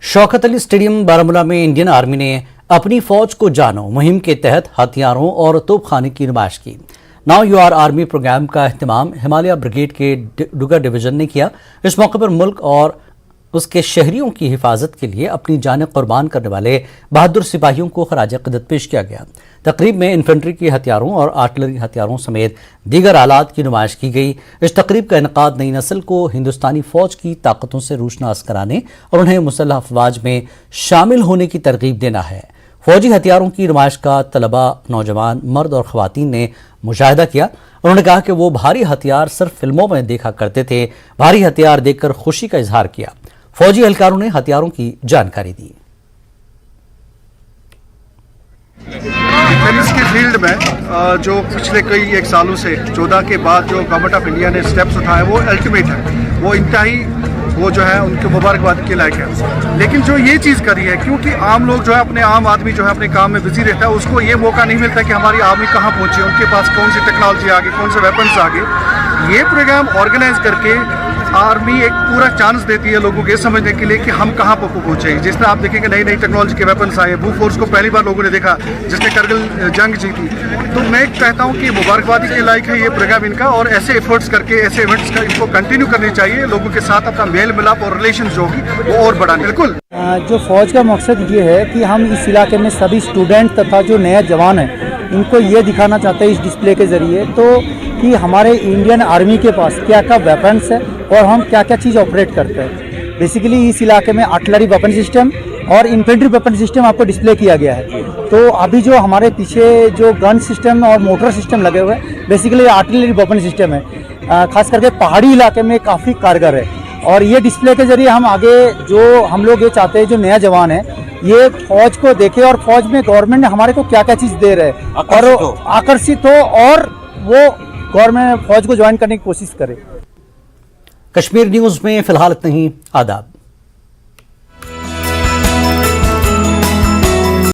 Shaukat Ali stadium Baramulla में Indian army ने अपनी फौज को जानो मुहिम के तहत हथियारों और तोपखाने की नुमाइश की। नाउ यू आर आर्मी प्रोग्राम का एहतमाम हिमालय ब्रिगेड के डुगर डिवीजन ने किया। इस मौके पर मुल्क और उसके शहरियों की हिफाजत के लिए अपनी जानें कुर्बान करने वाले बहादुर सिपाहियों को खराज क़दर पेश किया गया। तकरीब में इन्फेंट्री के हथियारों और आर्टिलरी हथियारों समेत दीगर आलात की नुमाइश की गई। इस तकरीब का इनेकाद नई नस्ल को हिंदुस्तानी फौज की ताकतों से रोशनास कराने और उन्हें मुसल्लह अफवाज में शामिल होने की तरगीब देना है। फौजी हथियारों की नुमाइश का तलबा, नौजवान, मर्द और ख़वातीन ने मुशाहिदा किया। उन्होंने कहा कि वो भारी हथियार सिर्फ फिल्मों में देखा करते थे। भारी हथियार देखकर खुशी का इजहार किया। फौजी एहलकारों ने हथियारों की जानकारी दी। डिफेंस के फील्ड में जो पिछले कई एक सालों से 14 के बाद जो गवर्नमेंट ऑफ इंडिया ने स्टेप्स उठाए वो अल्टीमेट है, वो इंतहाई वो जो है उनके मुबारकबाद के लायक है। लेकिन जो ये चीज़ करी है, क्योंकि आम लोग जो है अपने आम आदमी जो है अपने काम में बिजी रहता है, उसको ये मौका नहीं मिलता कि हमारी आर्मी कहाँ पहुँची, उनके पास कौन सी टेक्नोलॉजी आ गई, कौन से वेपन्स आ गए। ये प्रोग्राम ऑर्गेनाइज करके आर्मी एक पूरा चांस देती है लोगों को ये समझने के लिए कि हम कहाँ पर पहुँचे। जिस तरह आप देखेंगे नई नई टेक्नोलॉजी के वेपन्स आए, भू फोर्स को पहली बार लोगों ने देखा जिसने करगिल जंग जीती। तो मैं कहता हूँ कि मुबारकबादी के लायक है ये प्रोग्राम इनका, और ऐसे एफर्ट्स करके ऐसे इवेंट्स का इनको कंटिन्यू करनी चाहिए। लोगों के साथ अपना मेल मिलाप और रिलेशन जो होगी वो और बढ़ाने। बिल्कुल जो फौज का मकसद ये है कि हम इस इलाके में सभी स्टूडेंट तथा जो नए जवान हैं इनको ये दिखाना चाहते हैं इस डिस्प्ले के ज़रिए तो कि हमारे इंडियन आर्मी के पास क्या क्या वेपन्स है और हम क्या क्या चीज़ ऑपरेट करते हैं। बेसिकली इस इलाके में आर्टिलरी वेपन सिस्टम और इन्फेंट्री वेपन सिस्टम आपको डिस्प्ले किया गया है। तो अभी जो हमारे पीछे जो गन सिस्टम और मोटर सिस्टम लगे हुए हैं बेसिकली आर्टिलरी वेपन सिस्टम है, खास करके पहाड़ी इलाके में काफ़ी कारगर है। और ये डिस्प्ले के ज़रिए हम आगे जो हम लोग ये चाहते हैं जो नया जवान है ये फौज को देखे और फौज में गवर्नमेंट ने हमारे को क्या क्या चीज़ दे रहे हैं और आकर्षित हो और वो गवर्नमेंट फौज को ज्वाइन करने की कोशिश करे। कश्मीर न्यूज़ में फिलहाल इतना ही। आदाब।